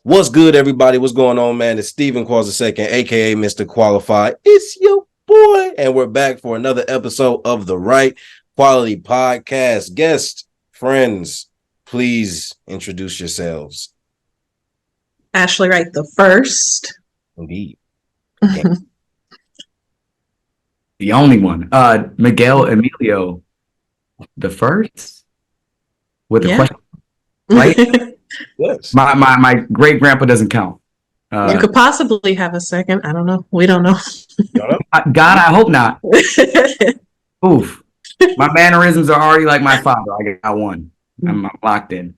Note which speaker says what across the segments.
Speaker 1: What's good, everybody? What's going on, man? It's Stephen Qualls II, aka Mr. Qualified. It's your boy, and we're back for another episode of the Wright Quality Podcast. Guests, friends, please introduce yourselves.
Speaker 2: Ashley Wright the first.
Speaker 1: Indeed.
Speaker 3: The only one. Miguel Emilio the first? With a question. Right?
Speaker 1: Yes.
Speaker 3: My great grandpa doesn't count.
Speaker 2: You could possibly have a second. I don't know. We don't know.
Speaker 3: God, I hope not. Oof. My mannerisms are already like my father. I got one. I'm locked in.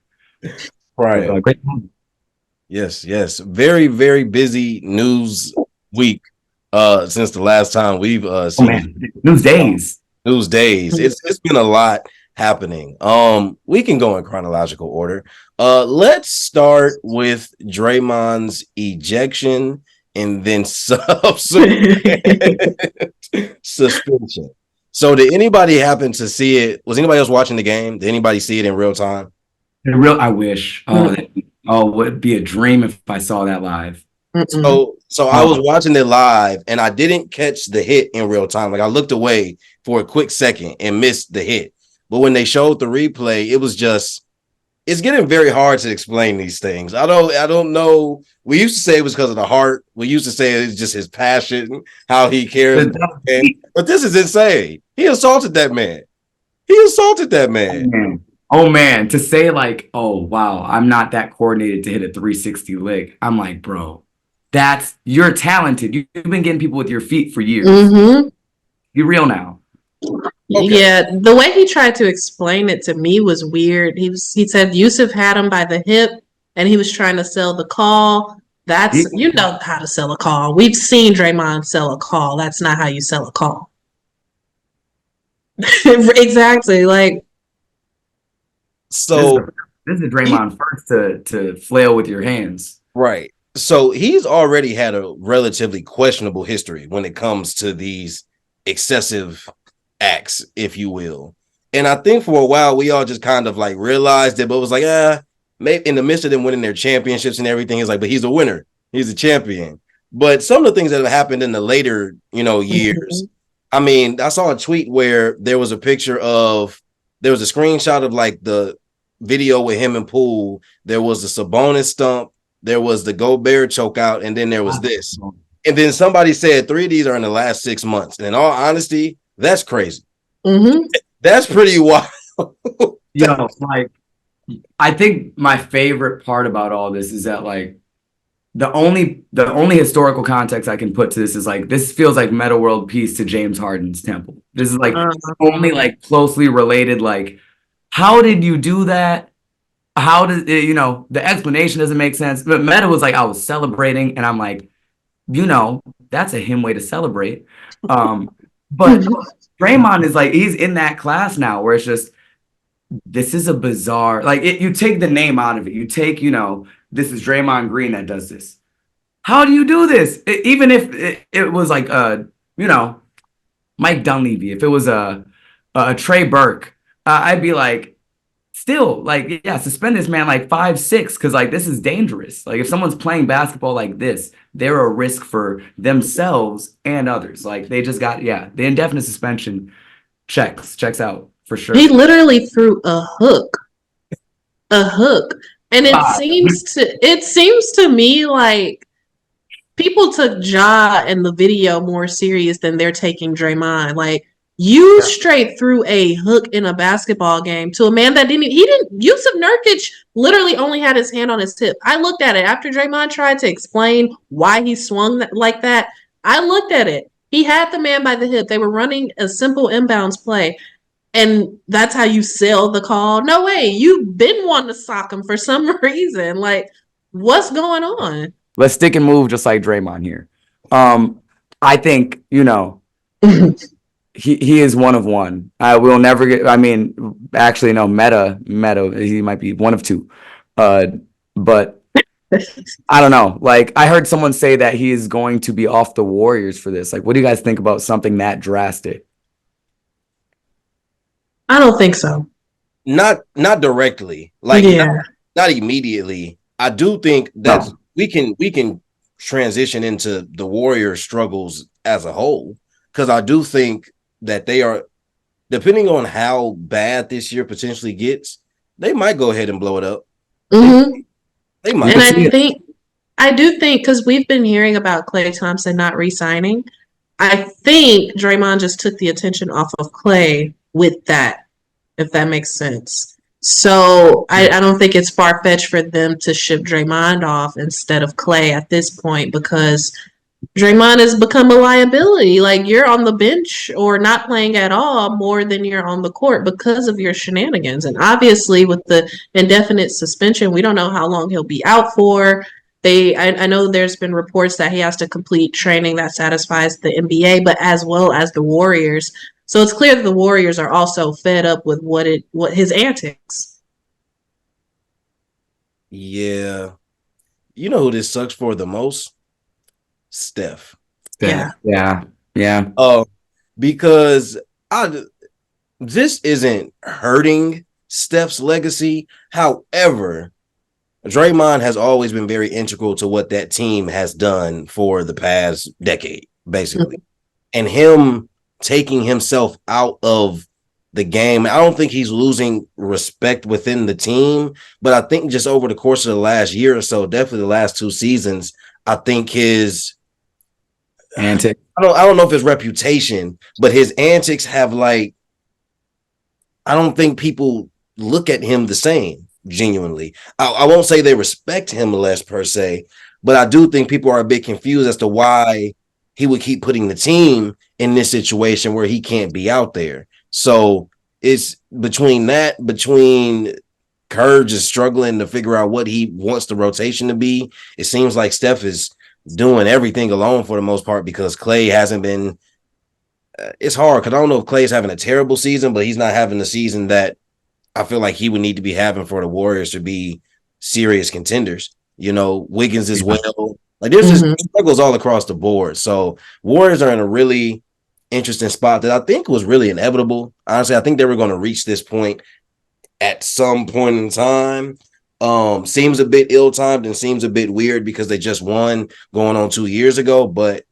Speaker 1: Right.
Speaker 3: Great.
Speaker 1: Yes. Very, very busy news week since the last time we've seen
Speaker 3: News days.
Speaker 1: It's been a lot happening. We can go in chronological order. Let's start with Draymond's ejection and then subsequent suspension. So did anybody happen to see it? Was anybody else watching the game? Did anybody see it in real time?
Speaker 3: I wish. Would be a dream if I saw that live.
Speaker 1: So I was watching it live and I didn't catch the hit in real time. Like I looked away for a quick second and missed the hit. But when they showed the replay, it was just, it's getting very hard to explain these things. I don't know. We used to say it was because of the heart. We used to say it's just his passion, how he cares. But this is insane. He assaulted that man.
Speaker 3: Oh man, to say like, oh wow, I'm not that coordinated to hit a 360 lick. I'm like, bro, you're talented. You've been getting people with your feet for years.
Speaker 2: Mm-hmm.
Speaker 3: Be real now.
Speaker 2: Okay. Yeah, the way he tried to explain it to me was weird. He said Yusuf had him by the hip and he was trying to sell the call. You know how to sell a call. We've seen Draymond sell a call. That's not how you sell a call. Exactly. Like,
Speaker 1: so
Speaker 3: this is Draymond first to flail with your hands.
Speaker 1: Right. So he's already had a relatively questionable history when it comes to these excessive acts, if you will. And I think for a while we all just kind of like realized it, but it was like, maybe in the midst of them winning their championships and everything, it's like, but he's a winner, he's a champion. But some of the things that have happened in the later, years. I mean, I saw a tweet where there was a screenshot of like the video with him and Poole. There was the Sabonis stump, there was the Gobert choke out, and then there was this. And then somebody said 3 of these are in the last 6 months. And in all honesty, that's crazy.
Speaker 2: Mm-hmm.
Speaker 1: That's pretty wild.
Speaker 3: Like, I think my favorite part about all this is that like the only historical context I can put to this is like this feels like Meta World Peace to James Harden's Temple. This is like only like closely related. Like, how did you do that? How did the explanation doesn't make sense? But Meta was like, I was celebrating, and I'm like, that's a him way to celebrate. But Draymond is like, he's in that class now where it's just, this is a bizarre, like you take the name out of it. You take, this is Draymond Green that does this. How do you do this? Even if it was like, Mike Dunleavy, if it was a Trey Burke, I'd be like, still, like, yeah, suspend this man like 5-6 because like this is dangerous. Like if someone's playing basketball like this, they're a risk for themselves and others. Like they just got the indefinite suspension checks out for sure.
Speaker 2: He literally threw a hook, and it seems to me like people took Ja and the video more serious than they're taking Draymond. Like. You straight threw a hook in a basketball game to a man that Yusuf Nurkic literally only had his hand on his hip. I looked at it after Draymond tried to explain why he swung like that. I looked at it. He had the man by the hip. They were running a simple inbounds play. And that's how you sell the call. No way. You've been wanting to sock him for some reason. Like, what's going on?
Speaker 3: Let's stick and move just like Draymond here. I think, He is one of one. We'll never get. I mean, actually, no. Meta. He might be one of two. But I don't know. Like, I heard someone say that he is going to be off the Warriors for this. Like, what do you guys think about something that drastic?
Speaker 2: I don't think so.
Speaker 1: Not directly. Like, not immediately. I do think that's we can transition into the Warriors' struggles as a whole, because I do think that they are, depending on how bad this year potentially gets, they might go ahead and blow it up.
Speaker 2: Mm-hmm.
Speaker 1: They might.
Speaker 2: And I do think, because we've been hearing about Klay Thompson not re-signing, I think Draymond just took the attention off of Klay with that, if that makes sense. So I don't think it's far-fetched for them to ship Draymond off instead of Klay at this point, because Draymond has become a liability. Like, you're on the bench or not playing at all more than you're on the court because of your shenanigans. And obviously, with the indefinite suspension, we don't know how long he'll be out for. I know there's been reports that he has to complete training that satisfies the NBA, but as well as the Warriors. So it's clear that the Warriors are also fed up with what his antics.
Speaker 1: Yeah. You know who this sucks for the most? Steph.
Speaker 2: Yeah.
Speaker 1: Because this isn't hurting Steph's legacy. However, Draymond has always been very integral to what that team has done for the past decade, basically. Mm-hmm. And him taking himself out of the game, I don't think he's losing respect within the team, but I think just over the course of the last year or so, definitely the last 2 seasons, I think his antics, I don't know if his reputation, but his antics have, like, I don't think people look at him the same. Genuinely, I won't say they respect him less per se, but I do think people are a bit confused as to why he would keep putting the team in this situation where he can't be out there. So it's between Kerr just struggling to figure out what he wants the rotation to be. It seems like Steph is doing everything alone for the most part, because Klay hasn't been. It's hard because I don't know if Klay's having a terrible season, but he's not having the season that I feel like he would need to be having for the Warriors to be serious contenders. You know, Wiggins as well. Like, there's just struggles all across the board. So Warriors are in a really interesting spot that I think was really inevitable. Honestly, I think they were going to reach this point at some point in time. Seems a bit ill-timed and seems a bit weird because they just won going on 2 years ago. But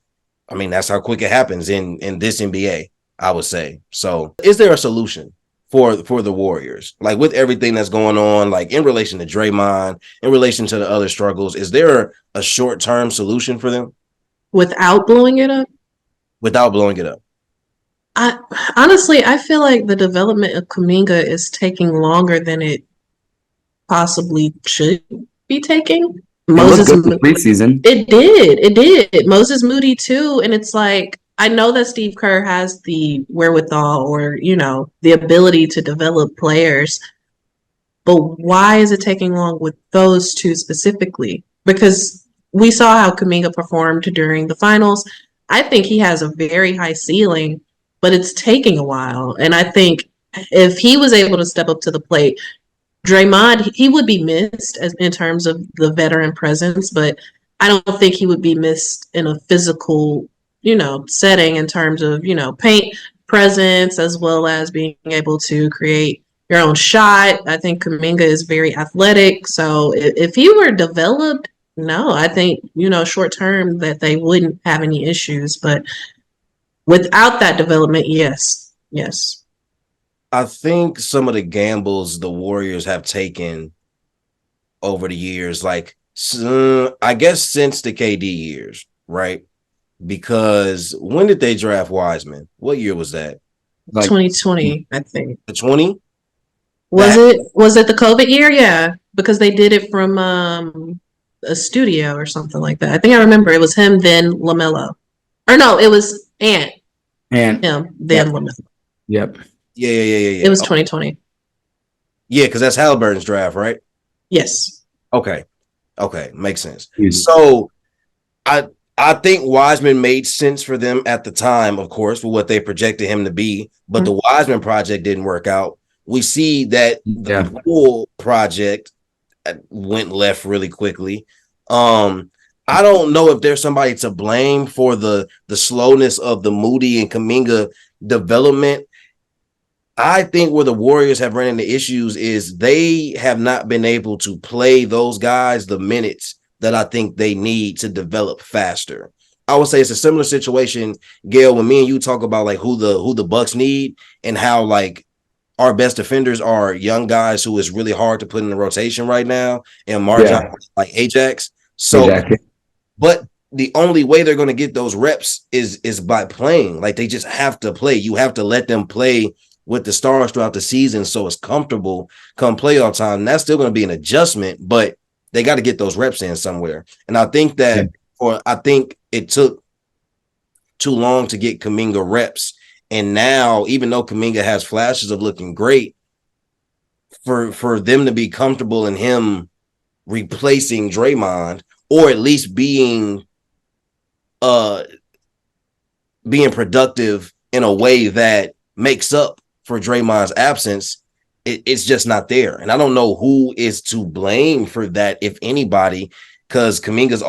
Speaker 1: I mean, that's how quick it happens in this NBA, I would say. So is there a solution for the Warriors, like with everything that's going on, like in relation to Draymond, in relation to the other struggles? Is there a short-term solution for them
Speaker 2: without blowing it up?
Speaker 1: Without blowing it up,
Speaker 2: I feel like the development of Kuminga is taking longer than it possibly should be taking.
Speaker 3: Moses preseason.
Speaker 2: It did. Moses Moody too, and it's like, I know that Steve Kerr has the wherewithal or, the ability to develop players, but why is it taking long with those two specifically? Because we saw how Kuminga performed during the finals. I think he has a very high ceiling, but it's taking a while. And I think if he was able to step up to the plate, Draymond, he would be missed in terms of the veteran presence, but I don't think he would be missed in a physical setting in terms of, paint presence, as well as being able to create your own shot. I think Kuminga is very athletic. So if he were developed, no, I think, short term that they wouldn't have any issues. But without that development, yes.
Speaker 1: I think some of the gambles the Warriors have taken over the years, like, I guess since the KD years, right? Because when did they draft Wiseman? What year was that?
Speaker 2: Like 2020, I think.
Speaker 1: The 20?
Speaker 2: Was it the COVID year? Yeah, because they did it from a studio or something like that. I think I remember it was him, then LaMelo. Or no, it was Ant. Him, then LaMelo.
Speaker 1: Yep. Yeah.
Speaker 2: It was 2020.
Speaker 1: Yeah, because that's Halliburton's draft, right?
Speaker 2: Yes.
Speaker 1: Okay, makes sense. So I think Wiseman made sense for them at the time, of course, for what they projected him to be, but the Wiseman project didn't work out. We see that the Poole project went left really quickly. I don't know if there's somebody to blame for the slowness of the Moody and Kuminga development. I think where the Warriors have run into issues is they have not been able to play those guys the minutes that I think they need to develop faster. I would say it's a similar situation, Gail, when me and you talk about like who the Bucks need and how like our best defenders are young guys who is really hard to put in the rotation right now, and Marjan like Ajax. So,
Speaker 3: exactly.
Speaker 1: But the only way they're going to get those reps is by playing. Like they just have to play. You have to let them play with the stars throughout the season so it's comfortable come playoff time. And that's still going to be an adjustment, but they got to get those reps in somewhere. And I think that I think it took too long to get Kuminga reps. And now, even though Kuminga has flashes of looking great, for them to be comfortable in him replacing Draymond, or at least being productive in a way that makes up for Draymond's absence, it's just not there. And I don't know who is to blame for that, if anybody, because Kuminga's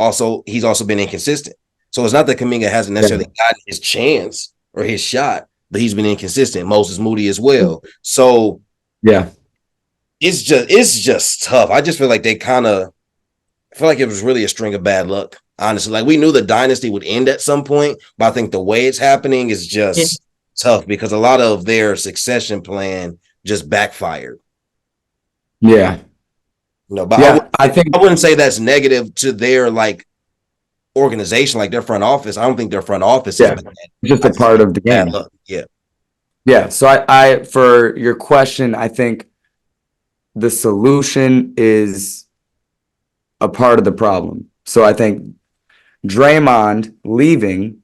Speaker 1: he's also been inconsistent. So it's not that Kuminga hasn't necessarily gotten his chance or his shot, but he's been inconsistent. Moses Moody as well. So
Speaker 3: yeah,
Speaker 1: it's just tough. I just feel like I feel like it was really a string of bad luck. Honestly, like we knew the dynasty would end at some point, but I think the way it's happening is just tough because a lot of their succession plan just backfired.
Speaker 3: Yeah.
Speaker 1: But I wouldn't say that's negative to their like organization, like their front office. I don't think their front office is
Speaker 3: just a part of the game. Yeah. So I for your question, I think the solution is a part of the problem. So I think Draymond leaving,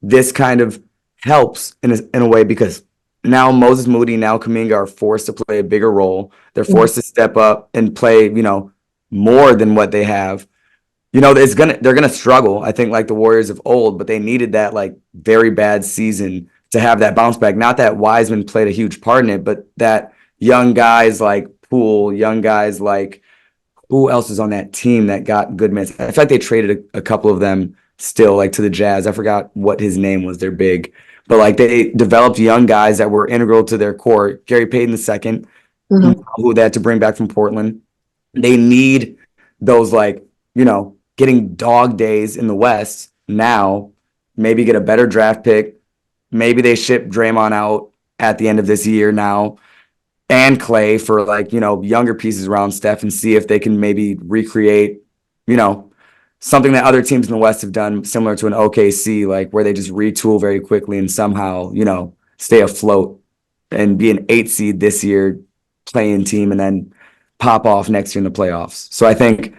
Speaker 3: this kind of helps in a way, because now Moses Moody, now Kuminga are forced to play a bigger role. They're forced to step up and play, more than what they have. They're gonna struggle, I think, like the Warriors of old, but they needed that like very bad season to have that bounce back. Not that Wiseman played a huge part in it, but that young guys like Poole, young guys like who else is on that team that got good minutes? I feel like they traded a couple of them still, like to the Jazz. I forgot what his name was. They're big, but like they developed young guys that were integral to their core. Gary Payton II, who they had to bring back from Portland. They need those like, getting dog days in the West now, maybe get a better draft pick. Maybe they ship Draymond out at the end of this year now and Clay for like, younger pieces around Steph, and see if they can maybe recreate, something that other teams in the West have done similar to an OKC, like where they just retool very quickly and somehow, stay afloat and be an 8 seed this year, playing team, and then pop off next year in the playoffs. So I think,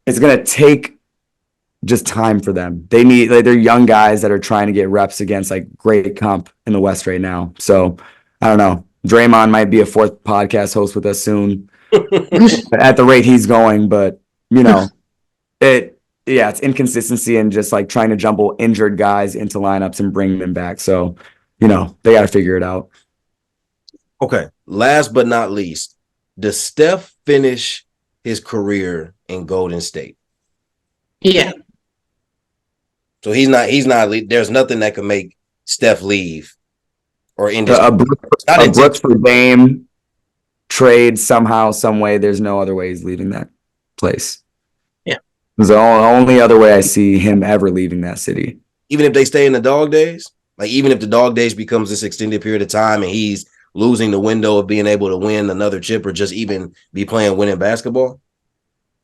Speaker 3: it's going to take just time for them. They need, like, they're young guys that are trying to get reps against like great comp in the West right now. So I don't know. Draymond might be a 4th podcast host with us soon at the rate he's going, but it's inconsistency and just like trying to jumble injured guys into lineups and bring them back. So, they got to figure it out.
Speaker 1: Okay. Last but not least, does Steph finish his career in Golden State?
Speaker 2: Yeah.
Speaker 1: So he's not, there's nothing that can make Steph leave or end his
Speaker 3: a Brooks for Dame trade somehow, some way. There's no other way he's leaving that place.
Speaker 2: Yeah.
Speaker 3: It's the only other way I see him ever leaving that city.
Speaker 1: Even if they stay in the dog days? Like even if the dog days becomes this extended period of time and he's losing the window of being able to win another chip or just even be playing winning basketball?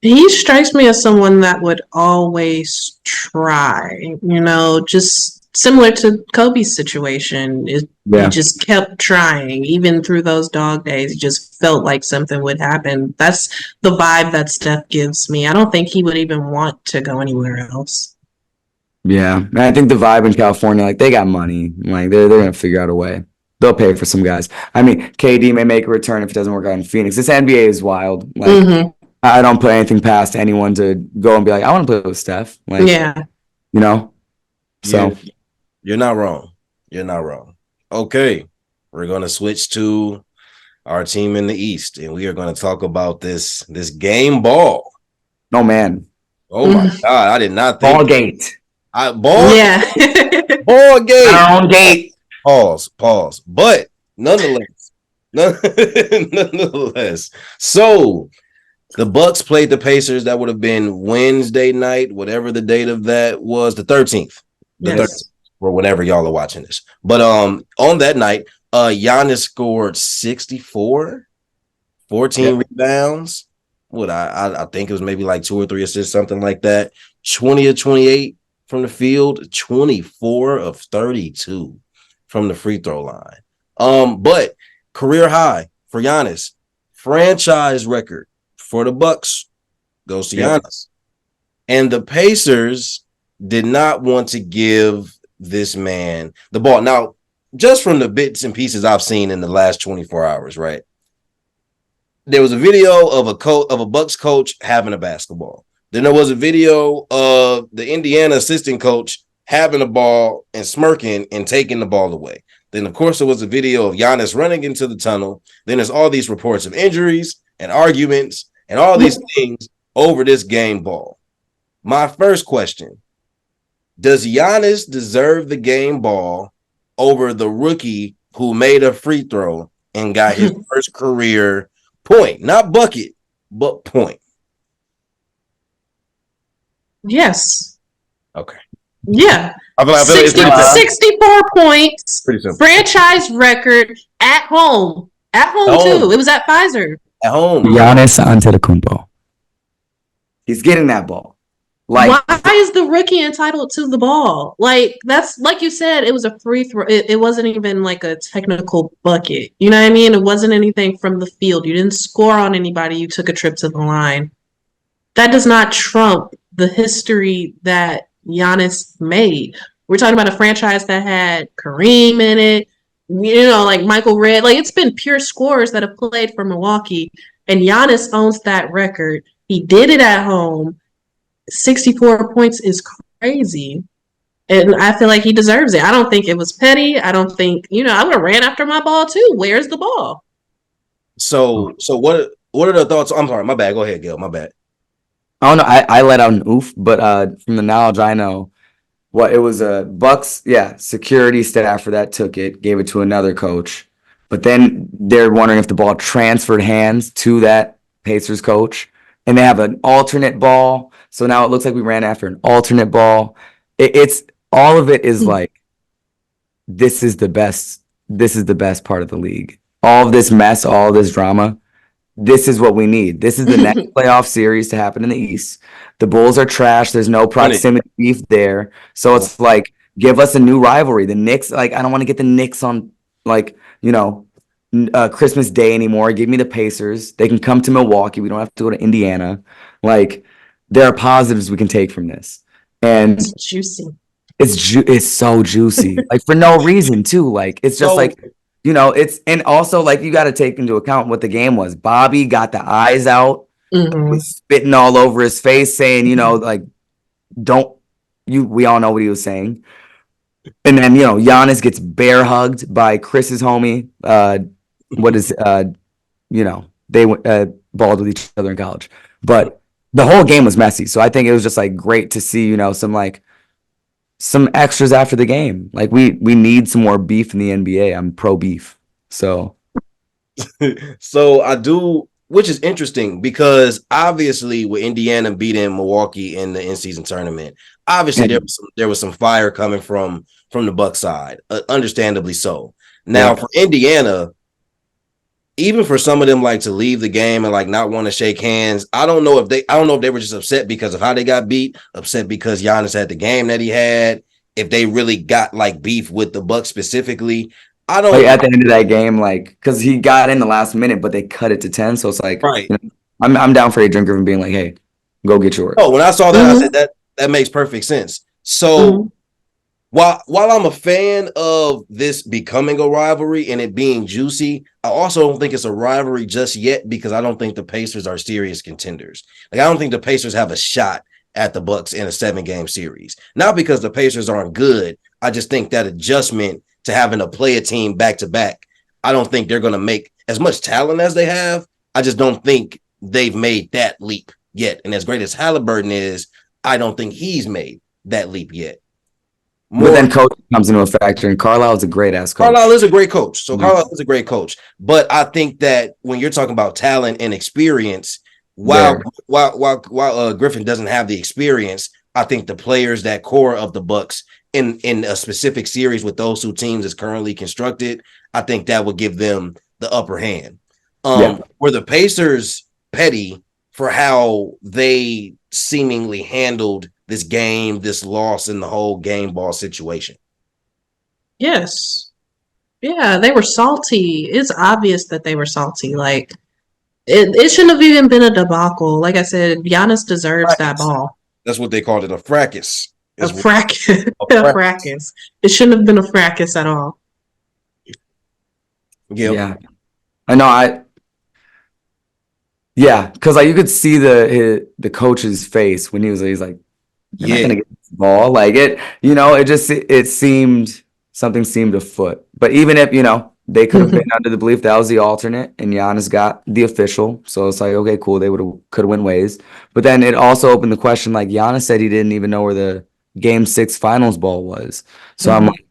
Speaker 2: He strikes me as someone that would always try, just similar to Kobe's situation. He just kept trying, even through those dog days. It just felt like something would happen. That's the vibe that Steph gives me. I don't think he would even want to go anywhere else.
Speaker 3: Yeah, and I think the vibe in California, like they got money, like they're gonna figure out a way. They'll pay for some guys. I mean, KD may make a return if it doesn't work out in Phoenix. This NBA is wild. Like I don't put anything past anyone to go and be like, I want to play with Steph. Like, So
Speaker 1: you're not wrong. You're not wrong. Okay, we're gonna switch to our team in the East, and we are going to talk about this game ball.
Speaker 3: Oh man!
Speaker 1: Oh my God! I did not think
Speaker 3: Ballgate.
Speaker 2: Ballgate.
Speaker 3: Ballgate.
Speaker 1: Pause. But nonetheless. So The Bucks played the Pacers. That would have been Wednesday night, whatever the date of that was, the 13th. The 13th, or whenever y'all are watching this. But on that night, Giannis scored 64, 14 rebounds. I think it was maybe like 2 or 3 assists, something like that. 20 of 28 from the field, 24 of 32 from the free throw line. But career high for Giannis, franchise record for the Bucks goes to Giannis. And the Pacers did not want to give this man the ball. Now, just from the bits and pieces I've seen in the last 24 hours, right? There was a video of a Bucks coach having a basketball. Then there was a video of the Indiana assistant coach having the ball and smirking and taking the ball away. Then, of course, there was a video of Giannis running into the tunnel. Then there's all these reports of injuries and arguments and all these things over this game ball. My first question, does Giannis deserve the game ball over the rookie who made a free throw and got his first career point? Not bucket, but point.
Speaker 2: Yes.
Speaker 1: Okay.
Speaker 2: Yeah.
Speaker 1: I feel
Speaker 2: 64 points.
Speaker 1: Pretty simple.
Speaker 2: Franchise record at home. At home, too. It was at Pfizer.
Speaker 1: At home.
Speaker 3: Giannis Antetokounmpo. He's getting that ball. Like,
Speaker 2: why is the rookie entitled to the ball? Like, that's like you said, it was a free throw. It wasn't even like a technical bucket. You know what I mean? It wasn't anything from the field. You didn't score on anybody. You took a trip to the line. That does not trump the history that Giannis made. We're talking about a franchise that had Kareem in it, you know, like Michael Redd. Like, it's been pure scorers that have played for Milwaukee, and Giannis owns that record. He did it at home. 64 points is crazy. And I feel like he deserves it. I don't think it was petty. I don't think, I would have ran after my ball too. Where's the ball?
Speaker 1: So what are the thoughts? I'm sorry, my bad. Go ahead, Gil. My bad.
Speaker 3: I don't know. I let out an oof, but from the knowledge I know, it was a Bucks, security staffer that took it, gave it to another coach. But then they're wondering if the ball transferred hands to that Pacers coach. And they have an alternate ball. So now it looks like we ran after an alternate ball. It's all of it is like, this is the best part of the league. All of this mess, all of this drama. This is what we need. This is the next playoff series to happen in the East. The Bulls are trash. There's no proximity beef there. So it's like, give us a new rivalry. The Knicks, like, I don't want to get the Knicks on, Christmas Day anymore. Give me the Pacers. They can come to Milwaukee. We don't have to go to Indiana. Like, there are positives we can take from this. And
Speaker 2: it's juicy.
Speaker 3: It's so juicy. Like, for no reason too. Like, it's just it's, and also, like, you got to take into account what the game was. Bobby got the eyes out, was spitting all over his face, saying, we all know what he was saying. And then, Giannis gets bear hugged by Chris's homie. They balled with each other in college. But the whole game was messy. So I think it was just like great to see, some extras after the game. Like, we need some more beef in the NBA. I'm pro beef. So
Speaker 1: I do, which is interesting because obviously with Indiana beating Milwaukee in the in-season tournament, obviously there was some fire coming from the Bucks side, understandably so. Now for Indiana, even for some of them to leave the game and not want to shake hands, I don't know if they were just upset because of how they got beat, upset because Giannis had the game that he had, if they really got beef with the Bucks specifically. I don't
Speaker 3: at the end of that game, because he got in the last minute, but they cut it to 10. So it's
Speaker 1: right.
Speaker 3: I'm down for Adrian Griffin being like, hey, go get yours.
Speaker 1: Oh, when I saw that, I said that makes perfect sense. So while I'm a fan of this becoming a rivalry and it being juicy, I also don't think it's a rivalry just yet because I don't think the Pacers are serious contenders. I don't think the Pacers have a shot at the Bucks in a 7-game series. Not because the Pacers aren't good. I just think that adjustment to having to play a team back-to-back, I don't think they're going to make as much talent as they have. I just don't think they've made that leap yet. And as great as Halliburton is, I don't think he's made that leap yet.
Speaker 3: But then coach comes into a factor, and Carlisle is a great-ass coach.
Speaker 1: Carlisle is a great coach. So Carlisle is a great coach. But I think that when you're talking about talent and experience, while
Speaker 3: there.
Speaker 1: Griffin doesn't have the experience, I think the players, that core of the Bucks in a specific series with those two teams is currently constructed, I think that would give them the upper hand. Were the Pacers petty for how they seemingly handled this game, this loss in the whole game ball situation?
Speaker 2: Yes. Yeah, they were salty. It's obvious that they were salty. Like it shouldn't have even been a debacle. Like I said, Giannis deserves that
Speaker 1: Fracas.
Speaker 2: ball.
Speaker 1: That's what they called it, a fracas.
Speaker 2: A fracas. A fracas. It shouldn't have been a fracas at all.
Speaker 1: Yep.
Speaker 3: Yeah. I know. Yeah, because like you could see the coach's face when he's like, "You're not gonna get this ball." Like it seemed something seemed afoot. But even if they could have been under the belief that was the alternate, and Giannis got the official, so it's like, okay, cool, they could have went ways. But then it also opened the question, like Giannis said he didn't even know where the Game 6 finals ball was. So I'm like,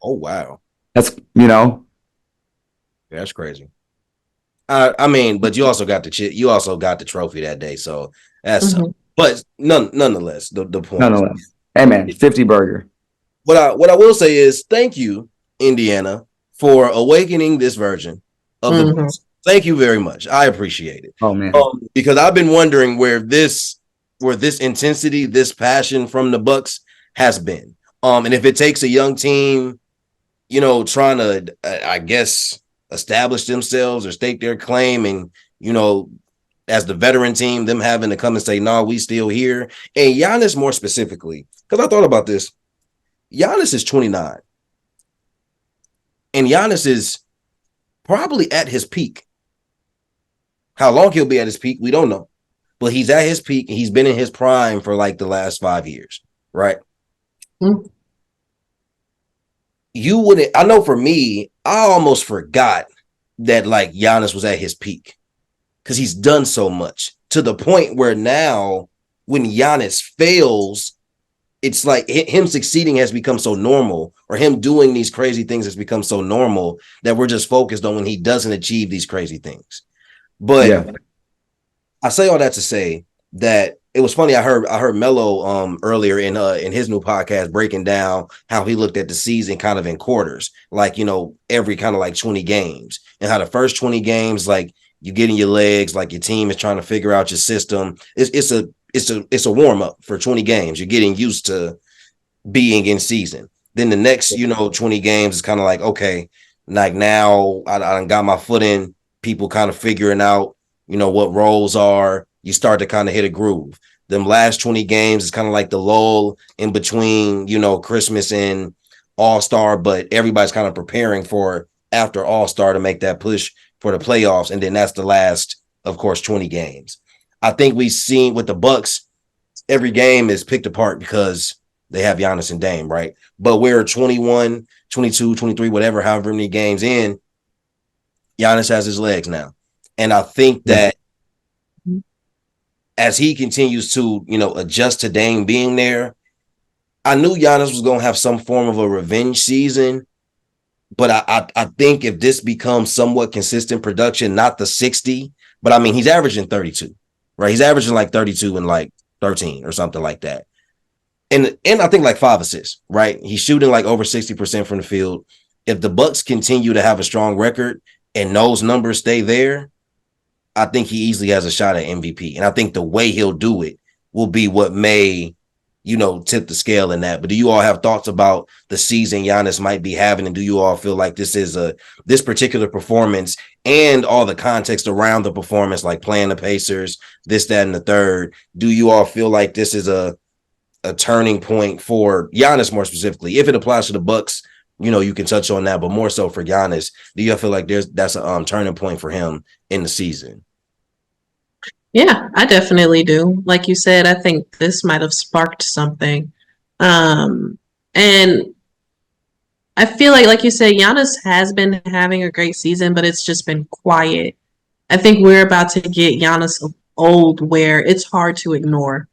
Speaker 1: oh wow,
Speaker 3: that's
Speaker 1: that's crazy. I mean, but you also got the trophy that day, so that's but nonetheless, the point.
Speaker 3: Nonetheless, hey man, 50 burger.
Speaker 1: What I will say is thank you, Indiana, for awakening this version of the Bucks. Thank you very much. I appreciate it.
Speaker 3: Oh man,
Speaker 1: because I've been wondering where this intensity, this passion from the Bucks has been. And if it takes a young team, trying to, I guess, establish themselves or stake their claim, and as the veteran team, them having to come and say, "No, we still here." And Giannis more specifically, because I thought about this. Giannis is 29, and Giannis is probably at his peak. How long he'll be at his peak, we don't know, but he's at his peak, and he's been in his prime for like the last 5 years, right? You wouldn't. I know for me, I almost forgot that like Giannis was at his peak because he's done so much to the point where now when Giannis fails, it's like him succeeding has become so normal, or him doing these crazy things has become so normal that we're just focused on when he doesn't achieve these crazy things. But I say all that to say that it was funny. I heard Melo earlier in his new podcast breaking down how he looked at the season kind of in quarters, like every kind of like 20 games, and how the first 20 games, like you get in your legs, like your team is trying to figure out your system. It's a warm up for 20 games. You're getting used to being in season. Then the next 20 games is kind of like, okay, like now I got my foot in. People kind of figuring out what roles are. You start to kind of hit a groove. Them last 20 games is kind of like the lull in between, Christmas and All-Star, but everybody's kind of preparing for after All-Star to make that push for the playoffs. And then that's the last, of course, 20 games. I think we've seen with the Bucks, every game is picked apart because they have Giannis and Dame, right? But we're 21, 22, 23, whatever, however many games in, Giannis has his legs now. And I think that as he continues to, adjust to Dame being there, I knew Giannis was going to have some form of a revenge season. But I think if this becomes somewhat consistent production, not the 60, but I mean, he's averaging 32, right? He's averaging like 32 and like 13 or something like that. And I think like 5 assists, right? He's shooting like over 60% from the field. If the Bucks continue to have a strong record and those numbers stay there, I think he easily has a shot at MVP. And I think the way he'll do it will be what may, tip the scale in that. But do you all have thoughts about the season Giannis might be having? And do you all feel like this particular performance and all the context around the performance, like playing the Pacers, this, that, and the third, do you all feel like this is a turning point for Giannis more specifically? If it applies to the Bucks, you can touch on that, but more so for Giannis, do you feel like that's a turning point for him in the season?
Speaker 2: Yeah, I definitely do. Like you said, I think this might have sparked something. And I feel like you said, Giannis has been having a great season, but it's just been quiet. I think we're about to get Giannis old where it's hard to ignore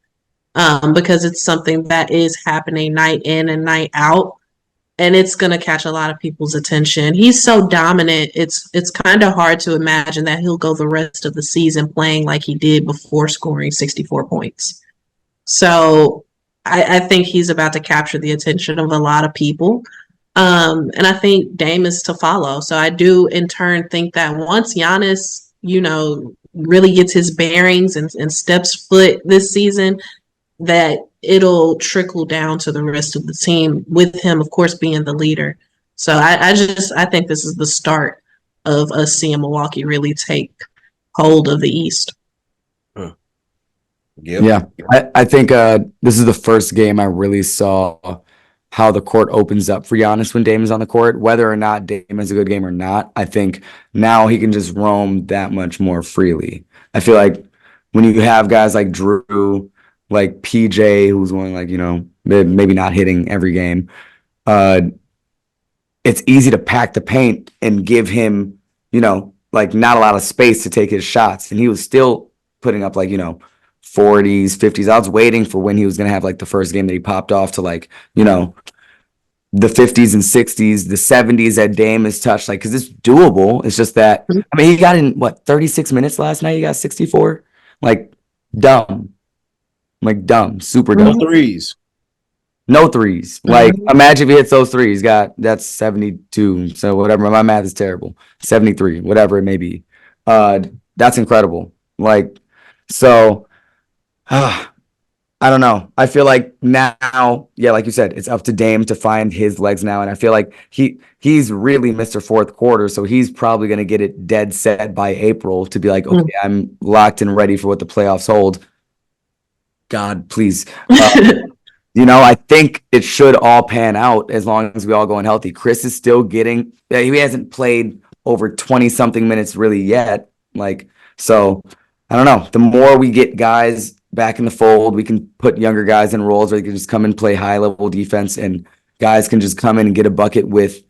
Speaker 2: because it's something that is happening night in and night out. and it's going to catch a lot of people's attention. He's so dominant. It's kind of hard to imagine that he'll go the rest of the season playing like he did before scoring 64 points. So I think he's about to capture the attention of a lot of people. And I think Dame is to follow. So I do in turn think that once Giannis, really gets his bearings and steps foot this season, that it'll trickle down to the rest of the team, with him, of course, being the leader. So I think this is the start of us seeing Milwaukee really take hold of the East.
Speaker 1: Yep.
Speaker 3: Yeah, I think this is the first game I really saw how the court opens up for Giannis when Dame is on the court. Whether or not Dame is a good game or not, I think now he can just roam that much more freely. I feel like when you have guys like Drew, like PJ, who's going like, maybe not hitting every game, it's easy to pack the paint and give him, like not a lot of space to take his shots. And he was still putting up like, 40s, 50s. I was waiting for when he was going to have like the first game that he popped off to like, the 50s and 60s, the 70s that Dame has touched, like, because it's doable. It's just that, I mean, he got in, 36 minutes last night? He got 64? Like, dumb. Super dumb.
Speaker 1: No threes.
Speaker 3: No threes. Like, imagine if he hits those threes. That's 72. So whatever. My math is terrible. 73, whatever it may be. That's incredible. Like, so I don't know. I feel like now, yeah, like you said, it's up to Dame to find his legs now. And I feel like he's really Mr. Fourth Quarter. So he's probably going to get it dead set by April to be like, okay, I'm locked and ready for what the playoffs hold. God, please. I think it should all pan out as long as we all go in healthy. Chris is still getting, he hasn't played over 20 something minutes really yet. Like, so I don't know. The more we get guys back in the fold, we can put younger guys in roles where they can just come and play high level defense, and guys can just come in and get a bucket with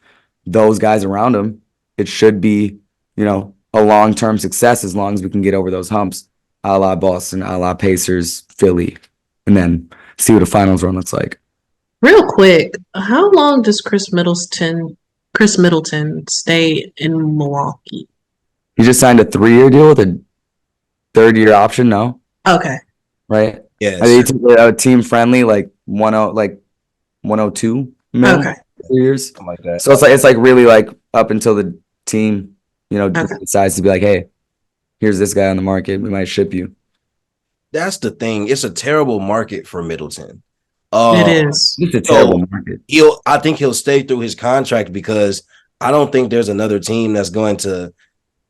Speaker 3: those guys around them. It should be, a long-term success as long as we can get over those humps, a la Boston, a la Pacers, Philly, and then see what a finals run looks like.
Speaker 2: Real quick, how long does Chris Middleton stay in Milwaukee?
Speaker 3: He just signed a 3-year deal with a 3rd-year option, no?
Speaker 2: Okay.
Speaker 3: Right?
Speaker 1: Yes.
Speaker 3: I think it's a team friendly, like 102 million.
Speaker 2: Okay.
Speaker 3: 3 years.
Speaker 1: Something like that.
Speaker 3: So it's like really like up until the team, decides to be like, hey, here's this guy on the market. We might ship you.
Speaker 1: That's the thing. It's a terrible market for Middleton.
Speaker 2: It is.
Speaker 3: It's a terrible market.
Speaker 1: I think he'll stay through his contract because I don't think there's another team that's going to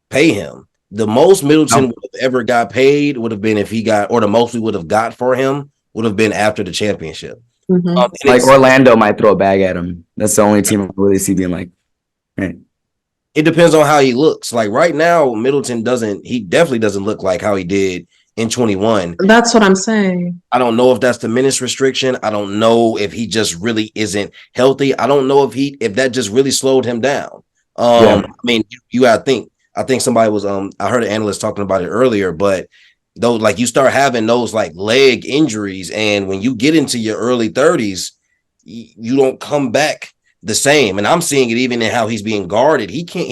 Speaker 1: pay him. The most Middleton would have ever got paid would have been if he got, or the most we would have got for him would have been after the championship.
Speaker 3: Like Orlando might throw a bag at him. That's the only team I really see being like, right.
Speaker 1: It depends on how he looks. Like right now, Middleton definitely doesn't look like how he did in 21.
Speaker 2: That's what I'm saying.
Speaker 1: I don't know if that's the minutes restriction. I don't know if he just really isn't healthy. I don't know if that just really slowed him down. I mean, you gotta think. I think somebody was I heard an analyst talking about it earlier, but those, like, you start having those like leg injuries, and when you get into your early 30s, you don't come back the same. And I'm seeing it even in how he's being guarded. He can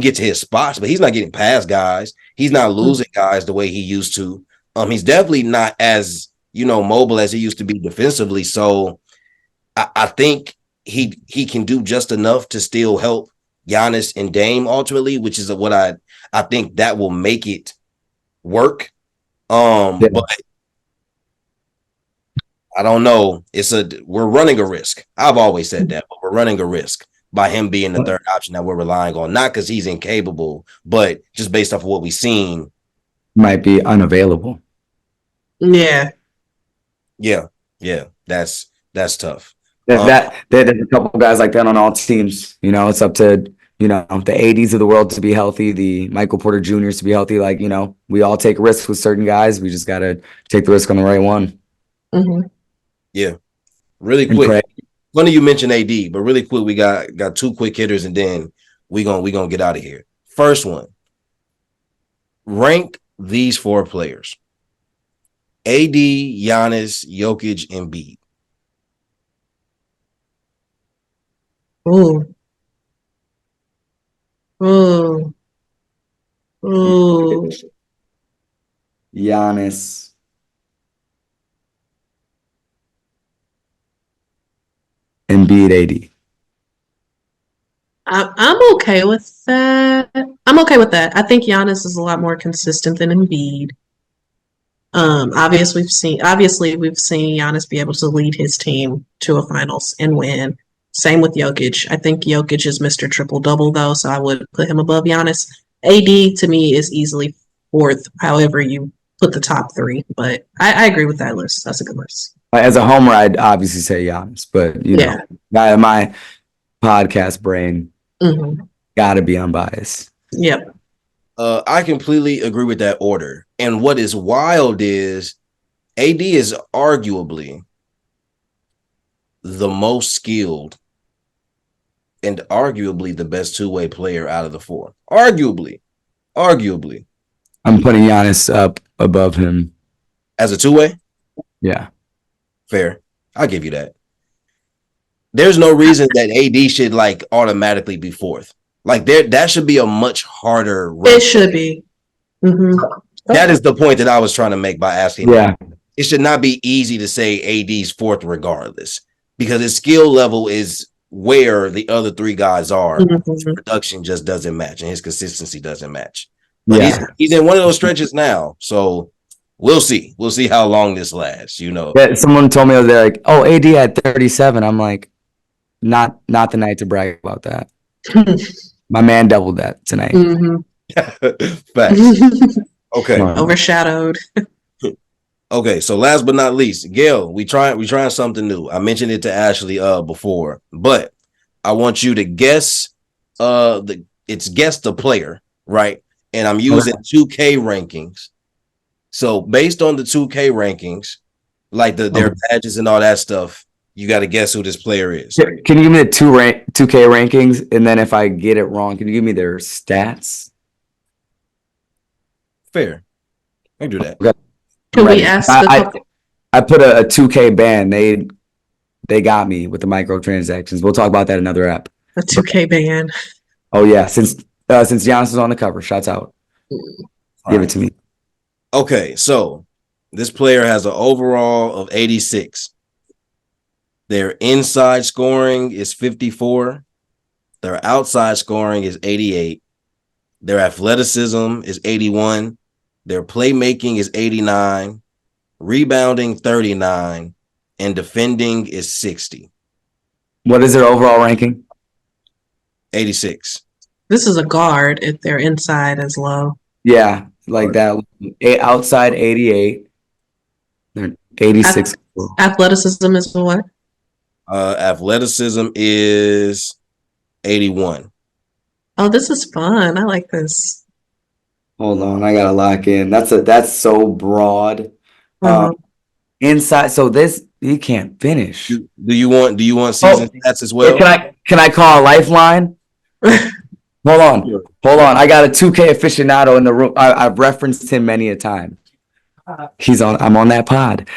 Speaker 1: get to his spots, but he's not getting past guys. He's not losing guys the way he used to. He's definitely not as, mobile as he used to be defensively. So I think he can do just enough to still help Giannis and Dame ultimately, which is what I think that will make it work. But I don't know. We're running a risk. I've always said that, but we're running a risk by him being the third option that we're relying on, not because he's incapable, but just based off of what we've seen.
Speaker 3: Might be unavailable.
Speaker 2: Yeah.
Speaker 1: That's tough.
Speaker 3: There's a couple guys like that on all teams. It's up to the 80s of the world to be healthy, the Michael Porter Juniors to be healthy. Like, we all take risks with certain guys. We just got to take the risk on the right one.
Speaker 2: Mm-hmm.
Speaker 1: Yeah. Really quick. Funny you mentioned AD, but really quick, we got 2 quick hitters, and then we gonna get out of here. First one. Rank these 4 players: AD, Giannis, Jokic, Embiid.
Speaker 2: Ooh. Ooh. Ooh.
Speaker 3: Giannis. Embiid, AD.
Speaker 2: I'm okay with that. I'm okay with that. I think Giannis is a lot more consistent than Embiid. Obviously we've seen Giannis be able to lead his team to a finals and win. Same with Jokic. I think Jokic is Mr. Triple Double though, so I would put him above Giannis. AD to me is easily fourth, however you put the top three. But I agree with that list. That's a good list.
Speaker 3: As a homer, I'd obviously say Giannis, but
Speaker 2: Yeah.
Speaker 3: my podcast brain
Speaker 2: Mm-hmm.
Speaker 3: gotta be unbiased.
Speaker 2: Yep.
Speaker 1: I completely agree with that order. And what is wild is AD is arguably the most skilled and arguably the best two-way player out of the four. Arguably.
Speaker 3: I'm putting Giannis up above him.
Speaker 1: As a two-way?
Speaker 3: Yeah.
Speaker 1: Fair. I'll give you that. There's no reason that AD should like automatically be fourth. Like that should be a much harder race.
Speaker 2: It should be. Mm-hmm.
Speaker 1: That is the point that I was trying to make by asking.
Speaker 3: Yeah.
Speaker 1: It should not be easy to say AD's fourth regardless, because his skill level is where the other three guys are.
Speaker 2: Mm-hmm.
Speaker 1: His production just doesn't match, and his consistency doesn't match. But he's in one of those stretches now, so we'll see. We'll see how long this lasts.
Speaker 3: Yeah, someone told me the other day, like, "Oh, AD at 37." I'm like, not the night to brag about that. My man doubled that tonight.
Speaker 2: Mm-hmm.
Speaker 1: Facts. Okay.
Speaker 2: Overshadowed.
Speaker 1: Okay, so last but not least, Gail, we trying something new. I mentioned it to Ashley before, but I want you to guess guess the player, right? And I'm using 2K rankings. So based on the 2K rankings, like their badges and all that stuff, you got to guess who this player is.
Speaker 3: Can you give me the 2K rankings, and then if I get it wrong, can you give me their stats?
Speaker 1: Fair. I can do that.
Speaker 3: Okay.
Speaker 2: Can we ask
Speaker 3: I put a 2K ban. They got me with the microtransactions. We'll talk about that another app.
Speaker 2: A 2K ban.
Speaker 3: Oh yeah, since Giannis is on the cover, shouts out. Give it to me.
Speaker 1: Okay, so this player has an overall of 86. Their inside scoring is 54. Their outside scoring is 88. Their athleticism is 81. Their playmaking is 89. Rebounding 39. And defending is 60.
Speaker 3: What is their overall ranking?
Speaker 1: 86.
Speaker 2: This is a guard if their inside is low.
Speaker 3: Yeah, like that. Outside 88. They're 86.
Speaker 2: Athleticism is what?
Speaker 1: Athleticism is 81.
Speaker 2: Oh, this is fun. I like this.
Speaker 3: Hold on, I gotta lock in. That's so broad. Inside, so this he can't finish.
Speaker 1: Do you want season stats as well?
Speaker 3: Can I call a lifeline? Hold on. I got a 2K aficionado in the room. I've referenced him many a time. I'm on that pod.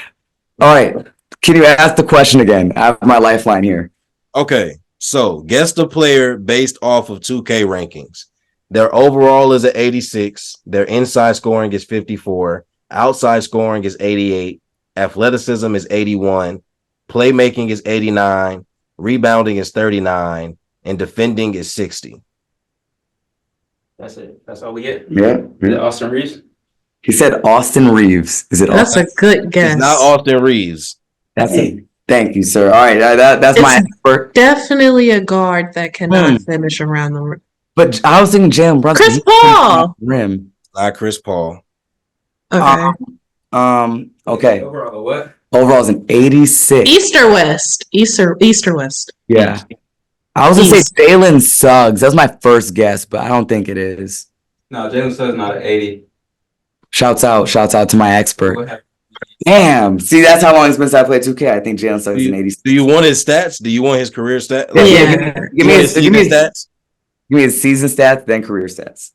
Speaker 3: All right. Can you ask the question again? I have my lifeline here.
Speaker 1: Okay. So guess the player based off of 2K rankings. Their overall is at 86. Their inside scoring is 54. Outside scoring is 88. Athleticism is 81. Playmaking is 89. Rebounding is 39. And defending is 60.
Speaker 4: That's it. That's all we get.
Speaker 3: Yeah.
Speaker 4: Is it Austin Reeves?
Speaker 3: He said Austin Reeves. Is it?
Speaker 2: That's a good guess.
Speaker 1: It's not Austin Reeves.
Speaker 3: That's it. Thank you, sir. All right, that's my expert.
Speaker 2: Definitely a guard that cannot finish around the rim.
Speaker 3: But I was thinking Jalen Brunson.
Speaker 2: Chris Paul.
Speaker 3: Rim.
Speaker 1: Not Chris Paul.
Speaker 2: Okay.
Speaker 3: Okay.
Speaker 4: Overall, what?
Speaker 3: Overall is an 86.
Speaker 2: East or West? East or West?
Speaker 3: Yeah. I was gonna say Jalen Suggs. That's my first guess, but I don't think it is.
Speaker 4: No, Jalen Suggs not an 80.
Speaker 3: Shouts out to my expert. Damn. See, that's how long it's been since I played 2K. I think Jalen Suggs is an 86.
Speaker 1: Do you want his stats? Do you want his career stats?
Speaker 3: Give me his
Speaker 1: stats.
Speaker 3: Give me his season stats, then career stats.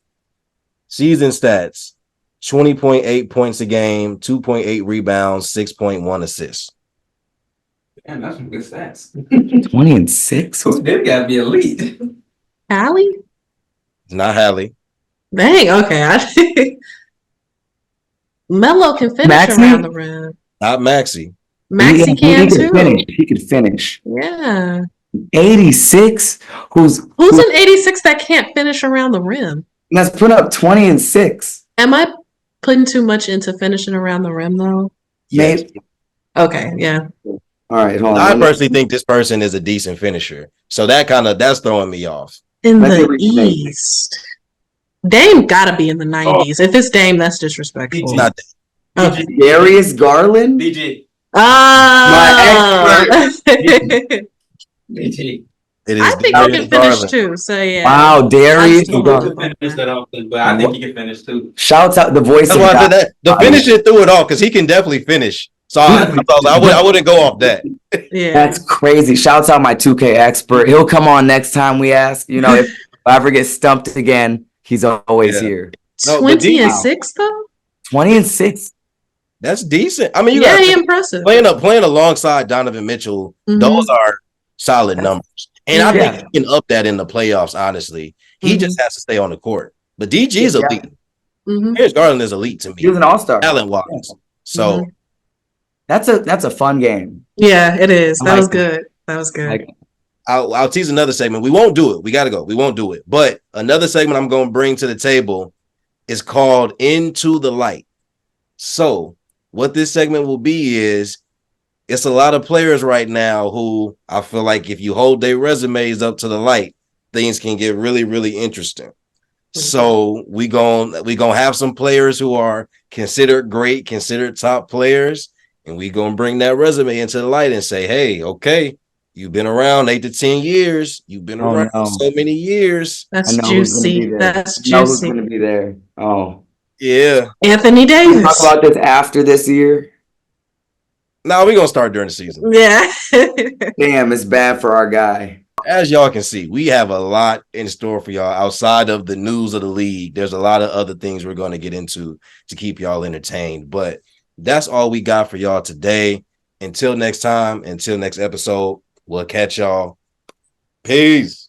Speaker 1: Season stats: 20.8 points a game, 2.8 rebounds, 6.1 assists.
Speaker 4: Damn, that's some good stats.
Speaker 3: 20-6.
Speaker 4: So them gotta be elite.
Speaker 2: Hallie?
Speaker 1: It's not Hallie.
Speaker 2: Dang, okay. Melo can finish
Speaker 3: Maxey?
Speaker 2: around the rim.
Speaker 1: Not Maxie.
Speaker 2: Maxie can
Speaker 3: could
Speaker 2: too.
Speaker 3: finish. He could finish.
Speaker 2: Yeah.
Speaker 3: 86. Who's
Speaker 2: an 86 that can't finish around the rim?
Speaker 3: that's put up 20-6.
Speaker 2: Am I putting too much into finishing around the rim though?
Speaker 1: Yes.
Speaker 3: Maybe.
Speaker 2: Okay, yeah.
Speaker 3: All right, hold on.
Speaker 1: I personally think this person is a decent finisher. So that's throwing me off.
Speaker 2: In
Speaker 3: Let me
Speaker 2: the
Speaker 3: read the name.
Speaker 2: East. Dame gotta be in the 90s. If it's Dame, that's disrespectful.
Speaker 1: It's not
Speaker 2: Okay.
Speaker 3: Darius Garland.
Speaker 4: DG.
Speaker 2: Ah.
Speaker 4: DG.
Speaker 1: It is
Speaker 2: I think he
Speaker 1: Darius
Speaker 2: can finish
Speaker 1: Garland.
Speaker 2: too. So yeah.
Speaker 3: Wow, Darius
Speaker 2: still
Speaker 3: Garland.
Speaker 2: don't
Speaker 4: Finish that often, but I think he can finish too.
Speaker 3: Shouts out the voice
Speaker 1: That's
Speaker 3: of
Speaker 1: why I
Speaker 3: God.
Speaker 1: said that. The finishing threw it off because he can definitely finish. So I wouldn't go off that.
Speaker 2: Yeah.
Speaker 3: That's crazy. Shouts out my 2K expert. He'll come on next time we ask. You know, if I ever get stumped again, he's always here.
Speaker 1: No, but
Speaker 2: 20 and 6 though?
Speaker 3: 20-6.
Speaker 1: That's decent. I mean, you
Speaker 2: Yeah,
Speaker 1: got
Speaker 2: he impressive.
Speaker 1: playing alongside Donovan Mitchell.
Speaker 2: Mhm.
Speaker 1: Those are solid numbers, and I
Speaker 3: Yeah.
Speaker 1: think he can up that in the playoffs. Honestly, he just has to stay on the court. But DG is elite.
Speaker 2: Mhm.
Speaker 1: Darius Garland is elite to
Speaker 3: He was
Speaker 1: me,
Speaker 3: an all-star.
Speaker 1: talent wise. So
Speaker 3: That's a fun game.
Speaker 2: Yeah, it is.
Speaker 3: I
Speaker 2: That
Speaker 3: like
Speaker 2: was
Speaker 3: it.
Speaker 2: good. That was good.
Speaker 3: Like,
Speaker 1: I'll tease another segment. We won't do it. We got to go. We won't do it. But another segment I'm going to bring to the table is called Into the Light. So what this segment will be is it's a lot of players right now who I feel like if you hold their resumes up to the light, things can get really, really interesting. So we gonna have some players who are considered great, considered top players, and we gonna bring that resume into the light and say, hey, okay, you've been around 8 to 10 years. You've been around so many years.
Speaker 3: I
Speaker 2: That's
Speaker 3: know who's gonna be
Speaker 2: juicy.
Speaker 3: there.
Speaker 2: That's
Speaker 3: I know who's
Speaker 2: juicy.
Speaker 3: gonna be there. Oh,
Speaker 1: Yeah.
Speaker 2: Anthony
Speaker 3: Can we
Speaker 2: Davis.
Speaker 3: talk about this after this year.
Speaker 1: Now we're gonna start during the season.
Speaker 2: Yeah.
Speaker 3: Damn, it's bad for our guy.
Speaker 1: As y'all can see, we have a lot in store for y'all outside of the news of the league. There's a lot of other things we're going to get into to keep y'all entertained. But that's all we got for y'all today. Until next time, until next episode, we'll catch y'all. Peace.